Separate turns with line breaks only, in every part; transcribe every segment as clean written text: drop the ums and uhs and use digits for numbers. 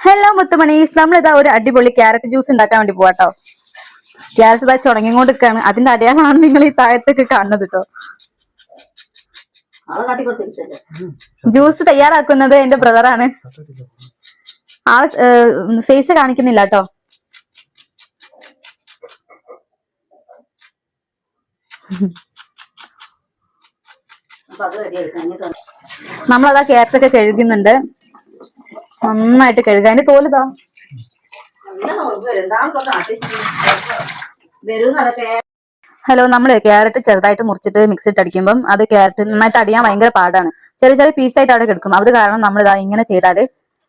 Hello മുത്തുമണീസ്, നമ്മളിതാ ഒരു അടിപൊളി ക്യാരറ്റ് ജ്യൂസ് ഉണ്ടാക്കാൻ വേണ്ടി പോവാട്ടോ. ക്യാരറ്റ് ഇതാ ചുണങ്ങിക്കൊണ്ട് നിൽക്കുകയാണ്. അതിന്റെ അടയാളമാണ് നിങ്ങൾ ഈ താഴത്തേക്ക് കാണുന്നത് കേട്ടോ. ജ്യൂസ് തയ്യാറാക്കുന്നത് എന്റെ ബ്രദറാണ്. ആള് ഫേസ് കാണിക്കുന്നില്ല കേട്ടോ. നമ്മളതാ ക്യാരറ്റൊക്കെ കഴുകുന്നുണ്ട്. നന്നായിട്ട് കഴുകുക. അതിന്റെ തോലിതാ. ഹലോ, നമ്മള് ക്യാരറ്റ് ചെറുതായിട്ട് മുറിച്ചിട്ട് മിക്സിട്ട് അടിക്കുമ്പം അത് ക്യാരറ്റ് നന്നായിട്ട് അടിയാൻ ഭയങ്കര പാടാണ്. ചെറിയ ചെറിയ പീസായിട്ട് അവിടെ കിടക്കും. അത് കാരണം നമ്മളിതാ ഇങ്ങനെ ചെയ്താല്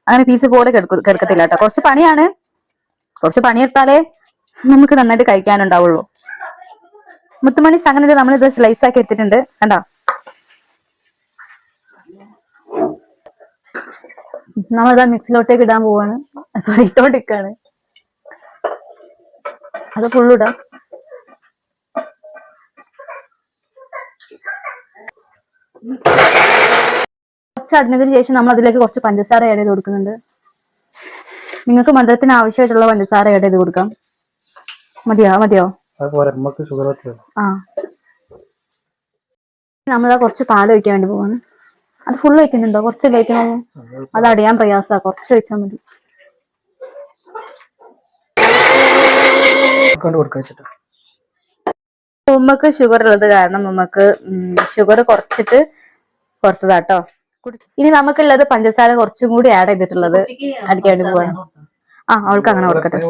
അങ്ങനെ പീസ് പോലെ കിടക്കത്തില്ല കേട്ടോ. കുറച്ച് പണിയാണ്. കുറച്ച് പണിയെടുത്താലേ നമുക്ക് നന്നായിട്ട് കഴിക്കാനുണ്ടാവുള്ളൂ. മുത്തുമണീസ് അങ്ങനെ നമ്മളിത് സ്ലൈസ് ആക്കി എടുത്തിട്ടുണ്ട്. കണ്ടോ? നമ്മളിതാ മിക്സിലോട്ടേക്ക് ഇടാൻ പോവാണ്. ഇട്ടോണ്ടിരിക്കാണ്. അത് ഫുള്ളിടാം. കുറച്ച് അടിഞ്ഞതിന് ശേഷം നമ്മൾ അതിലേക്ക് കുറച്ച് പഞ്ചസാര ആഡ് ചെയ്ത് കൊടുക്കുന്നുണ്ട്. നിങ്ങൾക്ക് മധുരത്തിന് ആവശ്യമായിട്ടുള്ള പഞ്ചസാര ആഡ് ചെയ്ത് കൊടുക്കാം. മതിയോ? ആ, നമ്മളാ കുറച്ച് പാൽ ഒഴിക്കാൻ വേണ്ടി പോവാണ്. അത് ഫുള്ള് ഒഴിക്കുന്നുണ്ടോ? കുറച്ച് ഒഴിക്കണോ? അത് അടിയാൻ പ്രയാസാ. കുറച്ച് ഒഴിച്ചാൽ മതി. ഉമ്മക്ക് ഷുഗർ ഉള്ളത് കാരണം ഉമ്മക്ക് ഷുഗർ കുറച്ചിട്ട് കൊടുത്തതാട്ടോ. ഇനി നമുക്കുള്ളത് പഞ്ചസാര കുറച്ചും കൂടി ആഡ് ചെയ്തിട്ടുള്ളത് അടിക്കാൻ വേണ്ടി പോവാണ്. ആ, അവൾക്ക് അങ്ങനെ കൊടുക്കട്ടെ.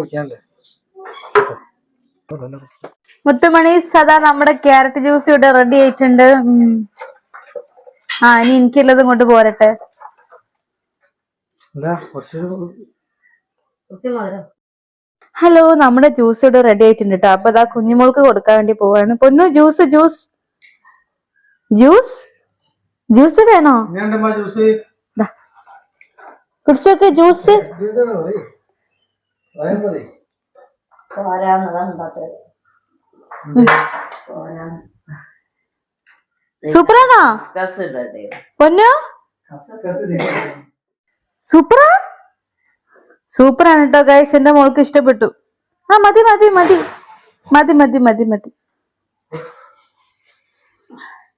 മുത്തുമണീസ്, അതാ നമ്മുടെ ക്യാരറ്റ് ജ്യൂസ് ഇവിടെ റെഡി ആയിട്ടുണ്ട്. ആ, ഇനി എനിക്കുള്ളത് കൊണ്ട് പോരട്ടെ. ഹലോ, നമ്മുടെ ജ്യൂസ് ഇവിടെ റെഡി ആയിട്ടുണ്ട് കേട്ടോ. അപ്പൊ അതാ കുഞ്ഞുമോൾക്ക് കൊടുക്കാൻ വേണ്ടി പോവാണ്. പൊന്നു, ജ്യൂസ് ജ്യൂസ് ജ്യൂസ് ജ്യൂസ് വേണോ? കുടിച്ചോക്ക് ജ്യൂസ്. സൂപ്പറാണോ പൊന്നു? സൂപ്പറാണ് കേട്ടോ ഗൈസ്. എന്റെ മോൾക്ക് ഇഷ്ടപ്പെട്ടു. ആ, മതി.